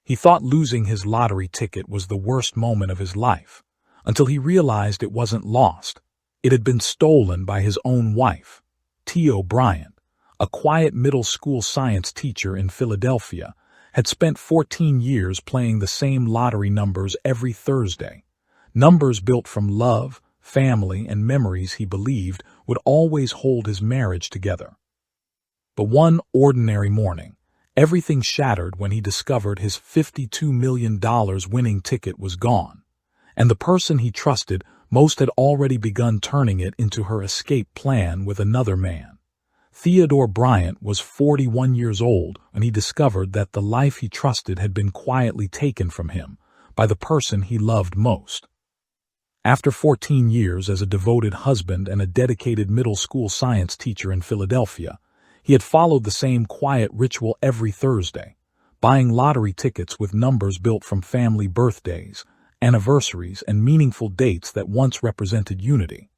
He thought losing his lottery ticket was the worst moment of his life, until he realized it wasn't lost. It had been stolen by his own wife, T.O. Bryant, a quiet middle school science teacher in Philadelphia, had spent 14 years playing the same lottery numbers every Thursday, numbers built from love, family, and memories he believed would always hold his marriage together. But one ordinary morning, everything shattered when he discovered his $52 million winning ticket was gone, and the person he trusted most had already begun turning it into her escape plan with another man. Theodore Bryant was 41 years old when he discovered that the life he trusted had been quietly taken from him by the person he loved most. After 14 years as a devoted husband and a dedicated middle school science teacher in Philadelphia, he had followed the same quiet ritual every Thursday, buying lottery tickets with numbers built from family birthdays, anniversaries, and meaningful dates that once represented unity.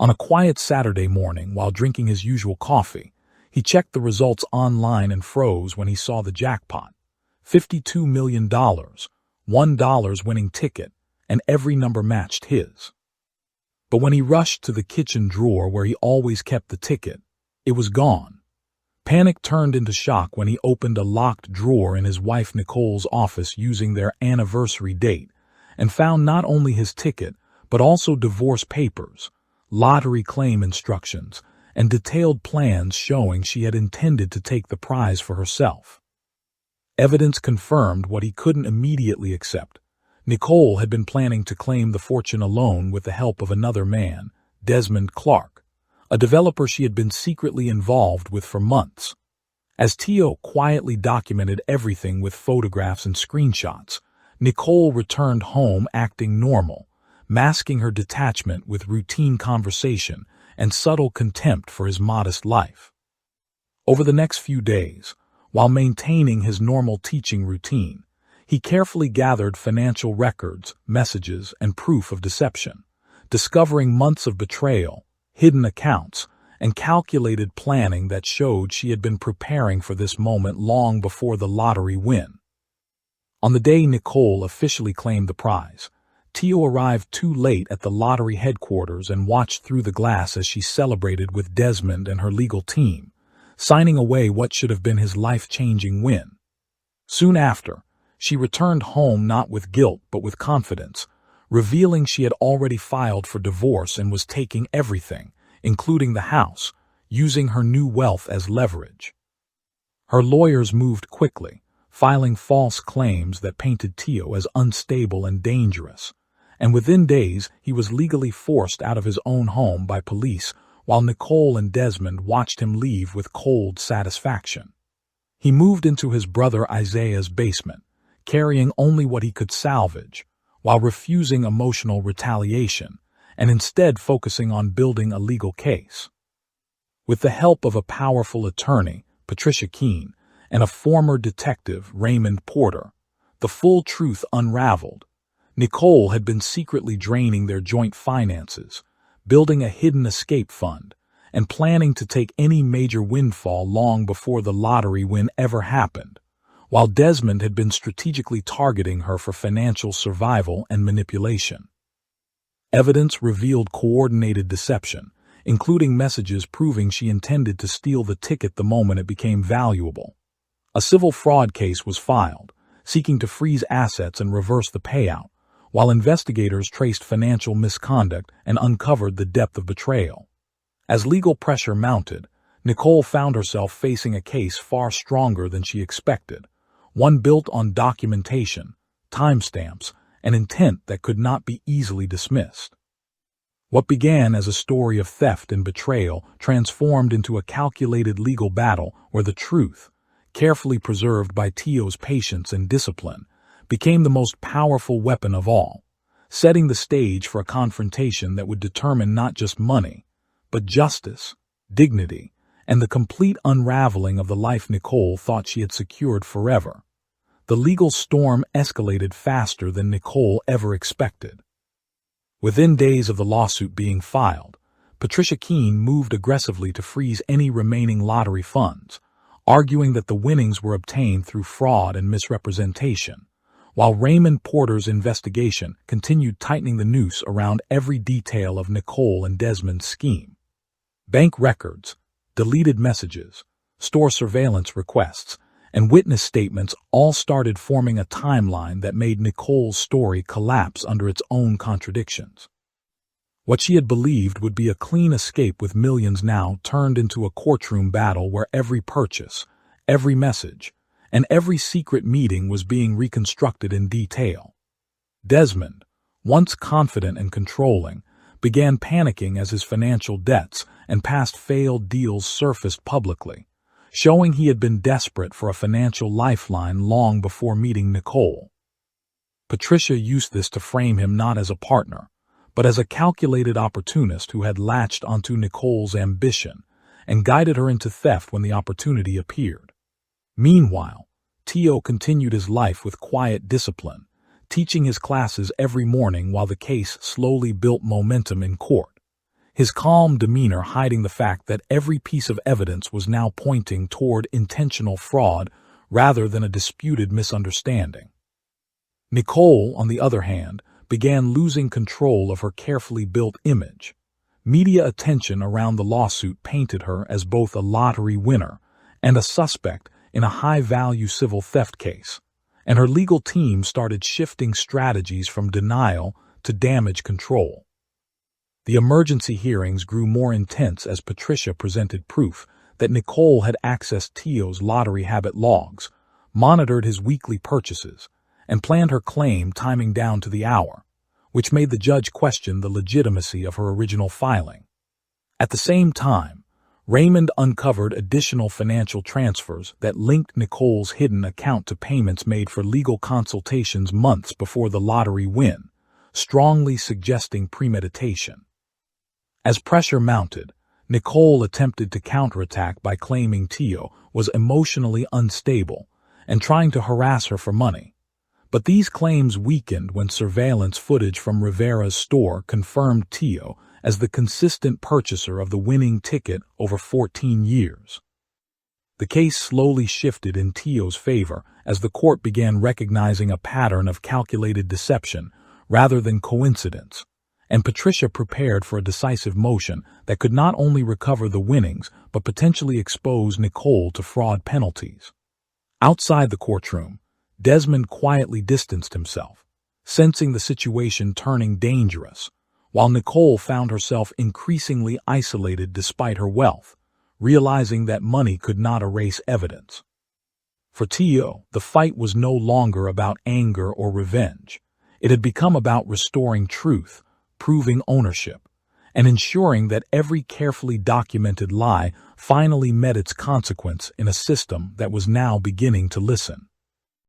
On a quiet Saturday morning, while drinking his usual coffee, he checked the results online and froze when he saw the jackpot. $52 million, $1 winning ticket, and every number matched his. But when he rushed to the kitchen drawer where he always kept the ticket, it was gone. Panic turned into shock when he opened a locked drawer in his wife Nicole's office using their anniversary date and found not only his ticket, but also divorce papers, lottery claim instructions, and detailed plans showing she had intended to take the prize for herself. Evidence confirmed what he couldn't immediately accept. Nicole had been planning to claim the fortune alone with the help of another man, Desmond Clark, a developer she had been secretly involved with for months. As T.O. quietly documented everything with photographs and screenshots, Nicole returned home acting normal, masking her detachment with routine conversation and subtle contempt for his modest life. Over the next few days, while maintaining his normal teaching routine, he carefully gathered financial records, messages, and proof of deception, discovering months of betrayal, hidden accounts, and calculated planning that showed she had been preparing for this moment long before the lottery win. On the day Nicole officially claimed the prize, T.O. arrived too late at the lottery headquarters and watched through the glass as she celebrated with Desmond and her legal team, signing away what should have been his life-changing win. Soon after, she returned home not with guilt but with confidence, revealing she had already filed for divorce and was taking everything, including the house, using her new wealth as leverage. Her lawyers moved quickly, filing false claims that painted T.O. as unstable and dangerous, and within days he was legally forced out of his own home by police while Nicole and Desmond watched him leave with cold satisfaction. He moved into his brother Isaiah's basement, carrying only what he could salvage, while refusing emotional retaliation and instead focusing on building a legal case. With the help of a powerful attorney, Patricia Keene, and a former detective, Raymond Porter, the full truth unraveled. Nicole had been secretly draining their joint finances, building a hidden escape fund, and planning to take any major windfall long before the lottery win ever happened, while Desmond had been strategically targeting her for financial survival and manipulation. Evidence revealed coordinated deception, including messages proving she intended to steal the ticket the moment it became valuable. A civil fraud case was filed, seeking to freeze assets and reverse the payout, while investigators traced financial misconduct and uncovered the depth of betrayal. As legal pressure mounted, Nicole found herself facing a case far stronger than she expected, one built on documentation, timestamps, and intent that could not be easily dismissed. What began as a story of theft and betrayal transformed into a calculated legal battle where the truth, carefully preserved by T.O.'s patience and discipline, became the most powerful weapon of all, setting the stage for a confrontation that would determine not just money, but justice, dignity, and the complete unraveling of the life Nicole thought she had secured forever. The legal storm escalated faster than Nicole ever expected. Within days of the lawsuit being filed, Patricia Keene moved aggressively to freeze any remaining lottery funds, arguing that the winnings were obtained through fraud and misrepresentation, while Raymond Porter's investigation continued tightening the noose around every detail of Nicole and Desmond's scheme. Bank records, deleted messages, store surveillance requests, and witness statements all started forming a timeline that made Nicole's story collapse under its own contradictions. What she had believed would be a clean escape with millions now turned into a courtroom battle where every purchase, every message, and every secret meeting was being reconstructed in detail. Desmond, once confident and controlling, began panicking as his financial debts and past failed deals surfaced publicly, showing he had been desperate for a financial lifeline long before meeting Nicole. Patricia used this to frame him not as a partner, but as a calculated opportunist who had latched onto Nicole's ambition and guided her into theft when the opportunity appeared. Meanwhile, Tio continued his life with quiet discipline, teaching his classes every morning while the case slowly built momentum in court, his calm demeanor hiding the fact that every piece of evidence was now pointing toward intentional fraud rather than a disputed misunderstanding. Nicole, on the other hand, began losing control of her carefully built image. Media attention around the lawsuit painted her as both a lottery winner and a suspect in a high-value civil theft case, and her legal team started shifting strategies from denial to damage control. The emergency hearings grew more intense as Patricia presented proof that Nicole had accessed Tio's lottery habit logs, monitored his weekly purchases, and planned her claim timing down to the hour, which made the judge question the legitimacy of her original filing. At the same time, Raymond uncovered additional financial transfers that linked Nicole's hidden account to payments made for legal consultations months before the lottery win, strongly suggesting premeditation. As pressure mounted, Nicole attempted to counterattack by claiming Tio was emotionally unstable and trying to harass her for money. But these claims weakened when surveillance footage from Rivera's store confirmed Tio as the consistent purchaser of the winning ticket over 14 years. The case slowly shifted in Tio's favor as the court began recognizing a pattern of calculated deception rather than coincidence, and Patricia prepared for a decisive motion that could not only recover the winnings but potentially expose Nicole to fraud penalties. Outside the courtroom, Desmond quietly distanced himself, sensing the situation turning dangerous, while Nicole found herself increasingly isolated despite her wealth, realizing that money could not erase evidence. For Tio, the fight was no longer about anger or revenge. It had become about restoring truth, proving ownership, and ensuring that every carefully documented lie finally met its consequence in a system that was now beginning to listen.